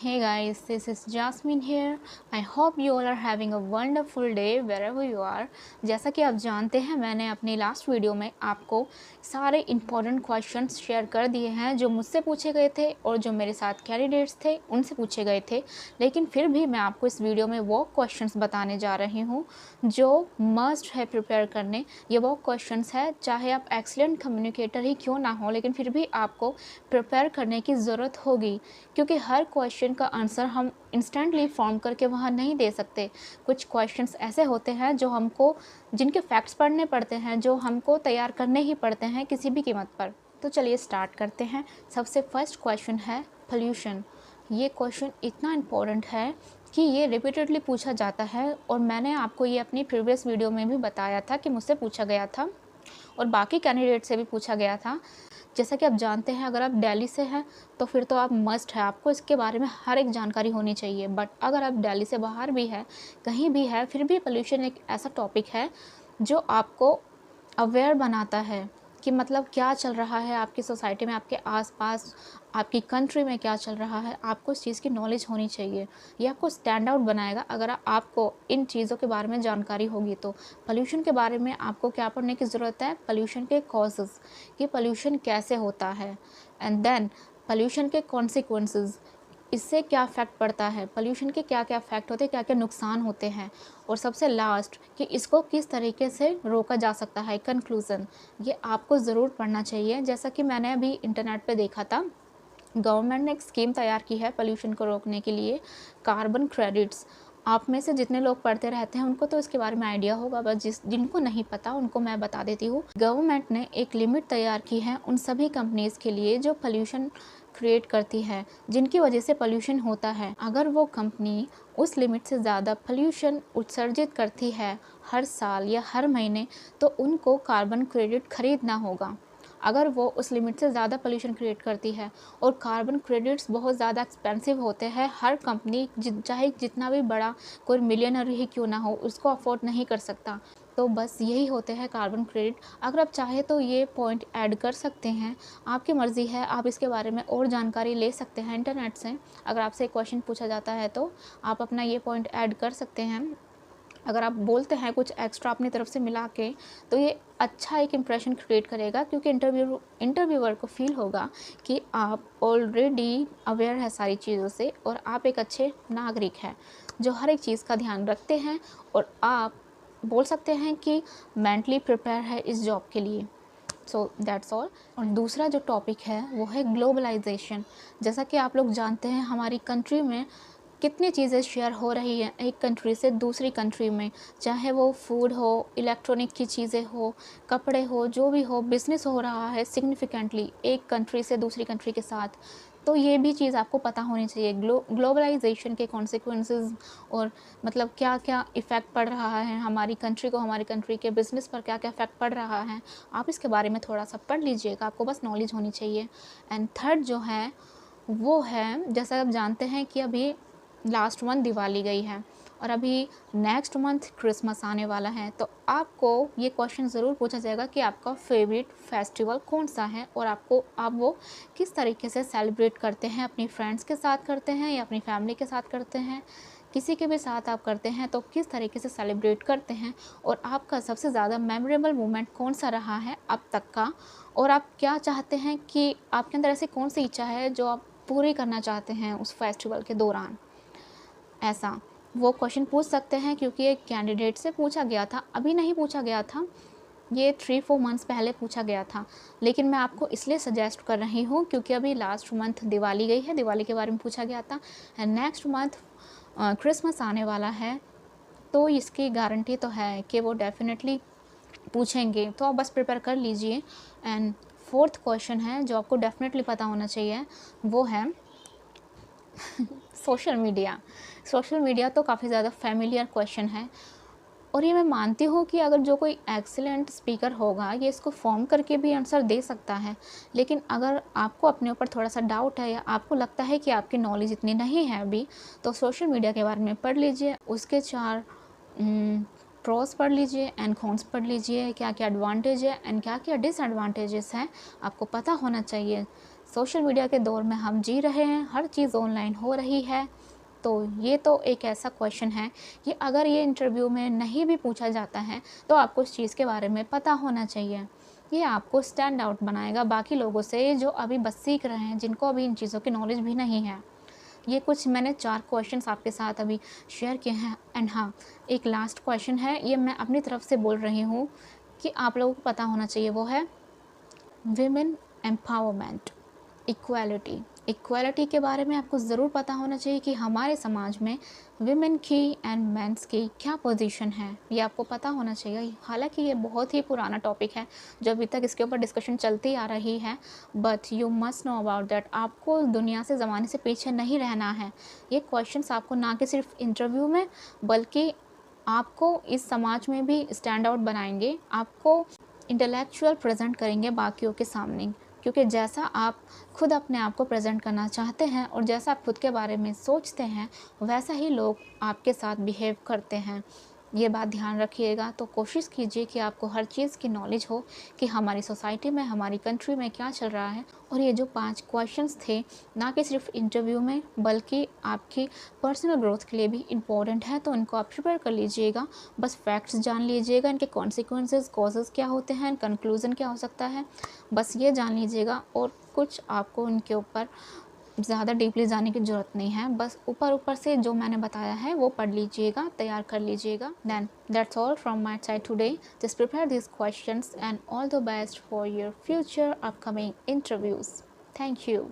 Hey guys, this is Jasmine here. I hope you all are having a wonderful day wherever you are. जैसा कि आप जानते हैं मैंने अपनी लास्ट वीडियो में आपको सारे इम्पोर्टेंट क्वेश्चंस शेयर कर दिए हैं जो मुझसे पूछे गए थे और जो मेरे साथ कैंडिडेट्स थे उनसे पूछे गए थे। लेकिन फिर भी मैं आपको इस वीडियो में वो क्वेश्चंस बताने जा रही हूँ जो मस्ट है प्रिपेयर करने। ये वो क्वेश्चंस है चाहे आप एक्सीलेंट कम्युनिकेटर ही क्यों ना हो, लेकिन फिर भी आपको प्रिपेयर करने की ज़रूरत होगी, क्योंकि हर क्वेश्चन का आंसर हम इंस्टेंटली फॉर्म करके वहाँ नहीं दे सकते। कुछ क्वेश्चंस ऐसे होते हैं जो हमको जिनके फैक्ट्स पढ़ने पड़ते हैं, जो हमको तैयार करने ही पड़ते हैं किसी भी कीमत पर। तो चलिए स्टार्ट करते हैं। सबसे फर्स्ट क्वेश्चन है पोल्यूशन। ये क्वेश्चन इतना इम्पोर्टेंट है कि ये रिपीटेडली पूछा जाता है और मैंने आपको ये अपनी प्रीवियस वीडियो में भी बताया था कि मुझसे पूछा गया था और बाकी कैंडिडेट से भी पूछा गया था। जैसा कि आप जानते हैं अगर आप दिल्ली से हैं तो फिर तो आप मस्ट है, आपको इसके बारे में हर एक जानकारी होनी चाहिए। बट अगर आप दिल्ली से बाहर भी है, कहीं भी है, फिर भी पोल्यूशन एक ऐसा टॉपिक है जो आपको अवेयर बनाता है कि मतलब क्या चल रहा है आपकी सोसाइटी में, आपके आसपास, आपकी कंट्री में क्या चल रहा है। आपको इस चीज़ की नॉलेज होनी चाहिए। ये आपको स्टैंड आउट बनाएगा अगर आपको इन चीज़ों के बारे में जानकारी होगी। तो पोल्यूशन के बारे में आपको क्या पढ़ने की ज़रूरत है? पोल्यूशन के कॉजेज़, कि पोल्यूशन कैसे होता है, एंड देन पोल्यूशन के कॉन्सिक्वेंसेस, इससे क्या इफ़ेक्ट पड़ता है, पोल्यूशन के क्या क्या इफ़ेक्ट होते हैं, क्या क्या नुकसान होते हैं, और सबसे लास्ट कि इसको किस तरीके से रोका जा सकता है। कंक्लूज़न, ये आपको ज़रूर पढ़ना चाहिए। जैसा कि मैंने अभी इंटरनेट पे देखा था, गवर्नमेंट ने एक स्कीम तैयार की है पोल्यूशन को रोकने के लिए, कार्बन क्रेडिट्स। आप में से जितने लोग पढ़ते रहते हैं उनको तो इसके बारे में आइडिया होगा, बस जिनको नहीं पता उनको मैं बता देती हूँ। गवर्नमेंट ने एक लिमिट तैयार की है उन सभी कंपनीज़ के लिए जो पोल्यूशन क्रिएट करती है, जिनकी वजह से पोल्यूशन होता है। अगर वो कंपनी उस लिमिट से ज़्यादा पोल्यूशन उत्सर्जित करती है हर साल या हर महीने, तो उनको कार्बन क्रेडिट खरीदना होगा। अगर वो उस लिमिट से ज़्यादा पोल्यूशन क्रिएट करती है, और कार्बन क्रेडिट्स बहुत ज़्यादा एक्सपेंसिव होते हैं, हर कंपनी चाहे जितना भी बड़ा कोई मिलियनर ही क्यों ना हो उसको अफोर्ड नहीं कर सकता। तो बस यही होते हैं कार्बन क्रेडिट। अगर आप चाहे तो ये पॉइंट ऐड कर सकते हैं, आपकी मर्ज़ी है, आप इसके बारे में और जानकारी ले सकते हैं इंटरनेट से। अगर आपसे एक क्वेश्चन पूछा जाता है तो आप अपना ये पॉइंट ऐड कर सकते हैं। अगर आप बोलते हैं कुछ एक्स्ट्रा अपनी तरफ से मिला के, तो ये अच्छा एक इम्प्रेशन क्रिएट करेगा, क्योंकि इंटरव्यूअर को फील होगा कि आप ऑलरेडी अवेयर है सारी चीज़ों से और आप एक अच्छे नागरिक हैं जो हर एक चीज़ का ध्यान रखते हैं, और आप बोल सकते हैं कि मेंटली प्रिपेयर है इस जॉब के लिए। So that's all. और दूसरा जो टॉपिक है वो है ग्लोबलाइजेशन। जैसा कि आप लोग जानते हैं हमारी कंट्री में कितनी चीज़ें शेयर हो रही हैं एक कंट्री से दूसरी कंट्री में, चाहे वो फूड हो, इलेक्ट्रॉनिक की चीज़ें हो, कपड़े हो, जो भी हो, बिज़नेस हो रहा है सिग्निफिकेंटली एक कंट्री से दूसरी कंट्री के साथ। तो ये भी चीज़ आपको पता होनी चाहिए, ग्लोबलाइजेशन के कॉन्सिक्वेंसेस, और मतलब क्या क्या इफ़ेक्ट पड़ रहा है हमारी कंट्री को, हमारी कंट्री के बिज़नेस पर क्या क्या इफ़ेक्ट पड़ रहा है। आप इसके बारे में थोड़ा सा पढ़ लीजिएगा, आपको बस नॉलेज होनी चाहिए। एंड थर्ड जो है वो है, जैसा आप जानते हैं कि अभी लास्ट मंथ दिवाली गई है और अभी नेक्स्ट मंथ क्रिसमस आने वाला है, तो आपको ये क्वेश्चन ज़रूर पूछा जाएगा कि आपका फेवरेट फेस्टिवल कौन सा है और आप वो किस तरीके से सेलिब्रेट करते हैं। अपनी फ्रेंड्स के साथ करते हैं या अपनी फैमिली के साथ करते हैं, किसी के भी साथ आप करते हैं तो किस तरीके से सेलिब्रेट करते हैं, और आपका सबसे ज़्यादा मेमोरेबल मोमेंट कौन सा रहा है अब तक का, और आप क्या चाहते हैं कि आपके अंदर ऐसी कौन सी इच्छा है जो आप पूरी करना चाहते हैं उस फेस्टिवल के दौरान। ऐसा वो क्वेश्चन पूछ सकते हैं, क्योंकि एक कैंडिडेट से पूछा गया था, अभी नहीं पूछा गया था, ये 3-4 मंथ्स पहले पूछा गया था। लेकिन मैं आपको इसलिए सजेस्ट कर रही हूँ क्योंकि अभी लास्ट मंथ दिवाली गई है, दिवाली के बारे में पूछा गया था, एंड नेक्स्ट मंथ क्रिसमस आने वाला है, तो इसकी गारंटी तो है कि वो डेफिनेटली पूछेंगे। तो आप बस प्रिपेयर कर लीजिए। एंड फोर्थ क्वेश्चन है जो आपको डेफिनेटली पता होना चाहिए, वो है सोशल मीडिया। सोशल मीडिया तो काफ़ी ज़्यादा फेमिलियर क्वेश्चन है, और ये मैं मानती हूँ कि अगर जो कोई एक्सीलेंट स्पीकर होगा ये इसको फॉर्म करके भी आंसर दे सकता है। लेकिन अगर आपको अपने ऊपर थोड़ा सा डाउट है या आपको लगता है कि आपकी नॉलेज इतनी नहीं है अभी, तो सोशल मीडिया के बारे में पढ़ लीजिए, उसके 4 प्रोस पढ़ लीजिए एंड कॉन्स पढ़ लीजिए, क्या क्या एडवांटेज है एंड क्या क्या डिसएडवांटेजेस हैं, आपको पता होना चाहिए। सोशल मीडिया के दौर में हम जी रहे हैं, हर चीज़ ऑनलाइन हो रही है। तो ये तो एक ऐसा क्वेश्चन है कि अगर ये इंटरव्यू में नहीं भी पूछा जाता है तो आपको इस चीज़ के बारे में पता होना चाहिए। ये आपको स्टैंड आउट बनाएगा बाकी लोगों से जो अभी बस सीख रहे हैं, जिनको अभी इन चीज़ों की नॉलेज भी नहीं है। ये कुछ मैंने 4 क्वेश्चंस आपके साथ अभी शेयर किए हैं। एंड हाँ, एक लास्ट क्वेश्चन है, ये मैं अपनी तरफ से बोल रही हूँ कि आप लोगों को पता होना चाहिए, वो है विमेन एम्पावरमेंट, इक्वालिटी। इक्वालिटी के बारे में आपको ज़रूर पता होना चाहिए कि हमारे समाज में विमेन की एंड मेंस की क्या पोजीशन है, ये आपको पता होना चाहिए। हालांकि ये बहुत ही पुराना टॉपिक है, जो अभी तक इसके ऊपर डिस्कशन चलती आ रही है, but you must know about that. आपको दुनिया से, ज़माने से पीछे नहीं रहना है। ये क्वेश्चंस आपको ना कि सिर्फ इंटरव्यू में, बल्कि आपको इस समाज में भी स्टैंड आउट बनाएंगे, आपको इंटेलेक्चुअल प्रेजेंट करेंगे बाकियों के सामने। क्योंकि जैसा आप खुद अपने आप को प्रेजेंट करना चाहते हैं और जैसा आप खुद के बारे में सोचते हैं, वैसा ही लोग आपके साथ बिहेव करते हैं। ये बात ध्यान रखिएगा। तो कोशिश कीजिए कि आपको हर चीज़ की नॉलेज हो कि हमारी सोसाइटी में, हमारी कंट्री में क्या चल रहा है। और ये जो 5 क्वेश्चंस थे, ना कि सिर्फ इंटरव्यू में बल्कि आपकी पर्सनल ग्रोथ के लिए भी इम्पोर्टेंट है, तो इनको आप प्रिपेयर कर लीजिएगा। बस फैक्ट्स जान लीजिएगा, इनके कॉन्सिक्वेंसेस, कॉजेज़ क्या होते हैं, कंक्लूज़न क्या हो सकता है, बस ये जान लीजिएगा। और कुछ आपको इनके ऊपर ज़्यादा डीपली जाने की ज़रूरत नहीं है, बस ऊपर ऊपर से जो मैंने बताया है वो पढ़ लीजिएगा, तैयार कर लीजिएगा। Then that's all from my side today. Just prepare this questions and all the best for your future upcoming interviews. Thank you.